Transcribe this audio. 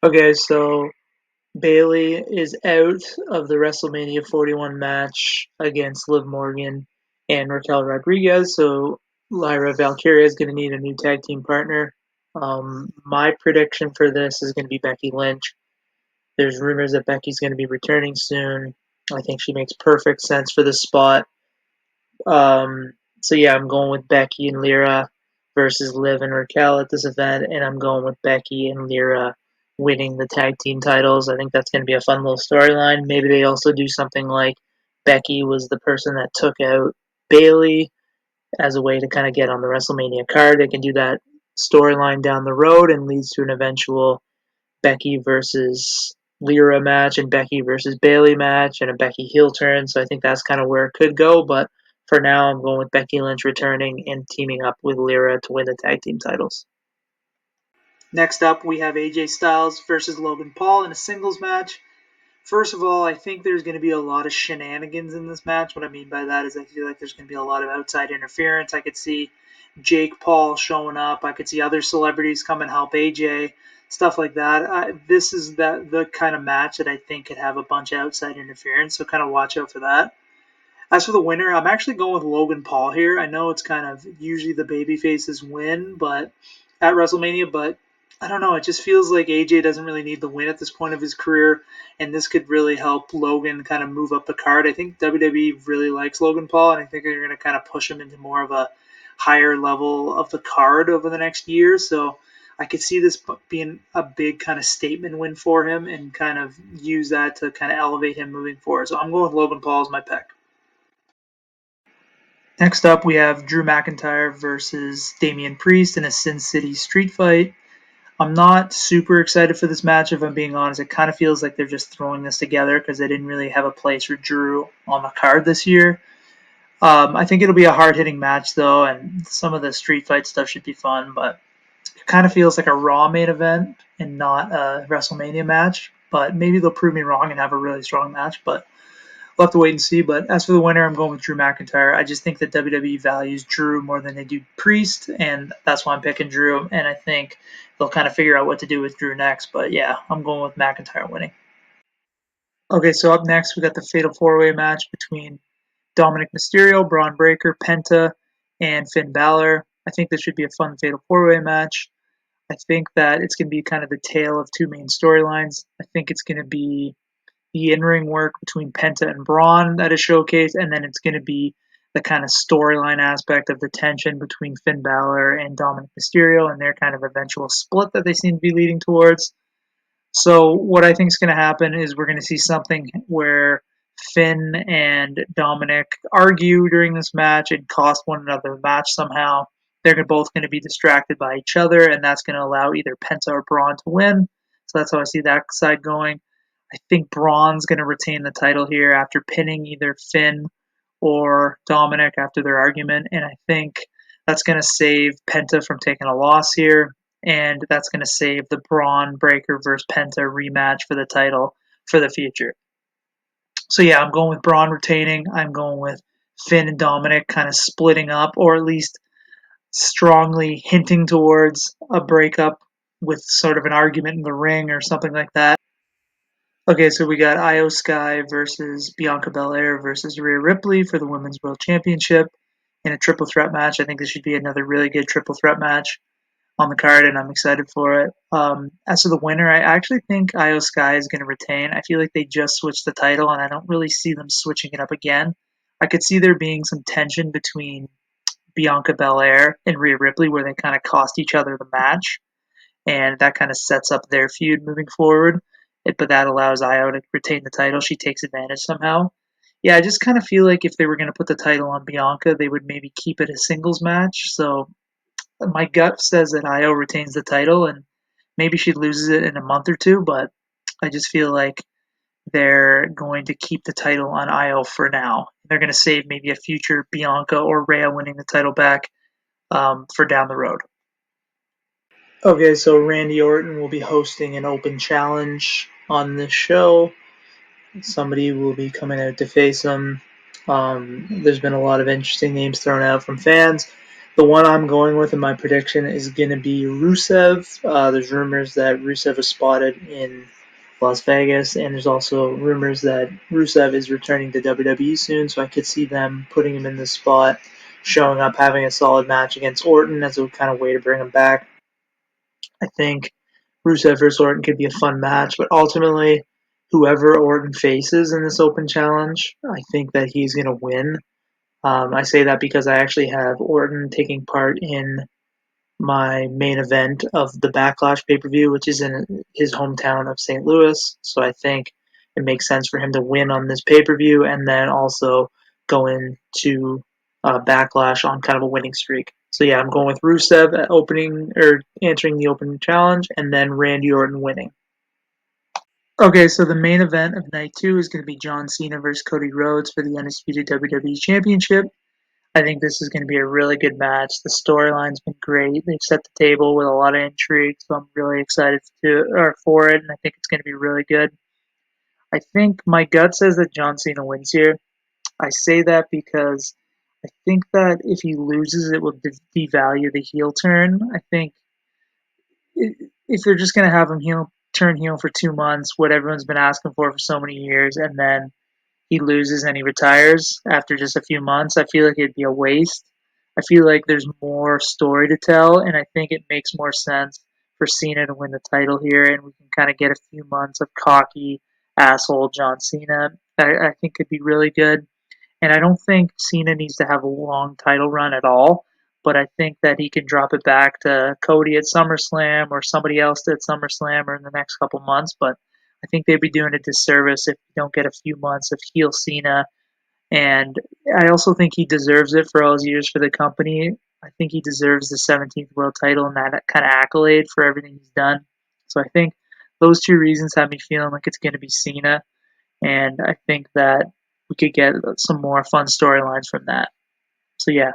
Okay, so Bailey is out of the WrestleMania 41 match against Liv Morgan and Raquel Rodriguez, so Lyra Valkyria is going to need a new tag team partner. My prediction for this is going to be Becky Lynch. There's rumors that Becky's going to be returning soon. I think she makes perfect sense for this spot. So yeah, I'm going with Becky and Lyra versus Liv and Raquel at this event, and I'm going with Becky and Lyra winning the tag team titles. I think that's going to be a fun little storyline. Maybe they also do something like Becky was the person that took out Bailey as a way to kind of get on the WrestleMania card. They can do that storyline down the road and leads to an eventual Becky versus Lyra match and Becky versus Bailey match and a Becky heel turn. So I think that's kind of where it could go. But for now, I'm going with Becky Lynch returning and teaming up with Lyra to win the tag team titles. Next up, we have AJ Styles versus Logan Paul in a singles match. First of all, I think there's going to be a lot of shenanigans in this match. What I mean by that is I feel like there's going to be a lot of outside interference. I could see Jake Paul showing up. I could see other celebrities come and help AJ, stuff like that. This is the kind of match that I think could have a bunch of outside interference, so kind of watch out for that. As for the winner, I'm actually going with Logan Paul here. I know it's kind of usually the baby faces win, but at WrestleMania, but I don't know. It just feels like AJ doesn't really need the win at this point of his career, and this could really help Logan kind of move up the card. I think WWE really likes Logan Paul, and I think they're going to kind of push him into more of a higher level of the card over the next year. So I could see this being a big kind of statement win for him, and kind of use that to kind of elevate him moving forward. So I'm going with Logan Paul as my pick. Next up, we have Drew McIntyre versus Damian Priest in a Sin City street fight. I'm not super excited for this match, if I'm being honest. It kind of feels like they're just throwing this together because they didn't really have a place for Drew on the card this year. I think it'll be a hard hitting match, though, and some of the street fight stuff should be fun, but it kind of feels like a Raw main event and not a WrestleMania match. But maybe they'll prove me wrong and have a really strong match, but we'll have to wait and see. But as for the winner, I'm going with Drew McIntyre. I just think that WWE values Drew more than they do Priest, and that's why I'm picking Drew. And I think they'll kind of figure out what to do with Drew next. But yeah, I'm going with McIntyre winning. Okay, so up next, we got the Fatal 4-Way match between Dominic Mysterio, Braun Breaker, Penta, and Finn Balor. I think this should be a fun Fatal 4-Way match. I think that it's going to be kind of the tale of two main storylines. I think it's going to be the in-ring work between Penta and Braun that is showcased, and then it's going to be the kind of storyline aspect of the tension between Finn Balor and Dominic Mysterio and their kind of eventual split that they seem to be leading towards. So what I think is going to happen is we're going to see something where Finn and Dominic argue during this match and cost one another the match somehow. They're both going to be distracted by each other, and that's going to allow either Penta or Braun to win. So that's how I see that side going. I think Braun's going to retain the title here after pinning either Finn or Dominic after their argument, and I think that's going to save Penta from taking a loss here, and that's going to save the Braun Breaker versus Penta rematch for the title for the future. So yeah, I'm going with Braun retaining. I'm going with Finn and Dominic kind of splitting up, or at least strongly hinting towards a breakup with sort of an argument in the ring or something like that. Okay, so we got Io Sky versus Bianca Belair versus Rhea Ripley for the Women's World Championship in a triple threat match. I think this should be another really good triple threat match on the card, and I'm excited for it. As for the winner, I actually think Io Sky is going to retain. I feel like they just switched the title, and I don't really see them switching it up again. I could see there being some tension between Bianca Belair and Rhea Ripley where they kind of cost each other the match, and that kind of sets up their feud moving forward. But that allows Io to retain the title. She takes advantage somehow. Yeah, I just kind of feel like if they were going to put the title on Bianca, they would maybe keep it a singles match. So my gut says that Io retains the title, and maybe she loses it in a month or two, but I just feel like they're going to keep the title on Io for now. They're going to save maybe a future Bianca or Rhea winning the title back for down the road. Okay, so Randy Orton will be hosting an open challenge on this show. Somebody will be coming out to face him. There's been a lot of interesting names thrown out from fans. The one I'm going with in my prediction is going to be Rusev. There's rumors that Rusev is spotted in Las Vegas, and there's also rumors that Rusev is returning to WWE soon, so I could see them putting him in this spot, showing up, having a solid match against Orton as a kind of way to bring him back. I think Rusev versus Orton could be a fun match, but ultimately, whoever Orton faces in this open challenge, I think that he's going to win. I say that because I actually have Orton taking part in my main event of the Backlash pay per view, which is in his hometown of St. Louis. So I think it makes sense for him to win on this pay per view and then also go into Backlash on kind of a winning streak. So yeah, I'm going with Rusev at opening or answering the opening challenge, and then Randy Orton winning. Okay, so the main event of night two is going to be John Cena versus Cody Rhodes for the undisputed WWE Championship. I think this is going to be a really good match. The storyline's been great. They've set the table with a lot of intrigue, so I'm really excited for it, and I think it's going to be really good. I think my gut says that John Cena wins here. I say that because I think that if he loses, it will devalue the heel turn. I think if they're just going to have him turn heel for 2 months, what everyone's been asking for so many years, and then he loses and he retires after just a few months, I feel like it'd be a waste. I feel like there's more story to tell, and I think it makes more sense for Cena to win the title here, and we can kind of get a few months of cocky asshole John Cena. I think could be really good, and I don't think Cena needs to have a long title run at all. But I think that he can drop it back to Cody at SummerSlam or somebody else at SummerSlam or in the next couple months. But I think they'd be doing a disservice if you don't get a few months of heel Cena. And I also think he deserves it for all his years for the company. I think he deserves the 17th world title and that kind of accolade for everything he's done. So I think those two reasons have me feeling like it's going to be Cena. And I think that we could get some more fun storylines from that. So yeah,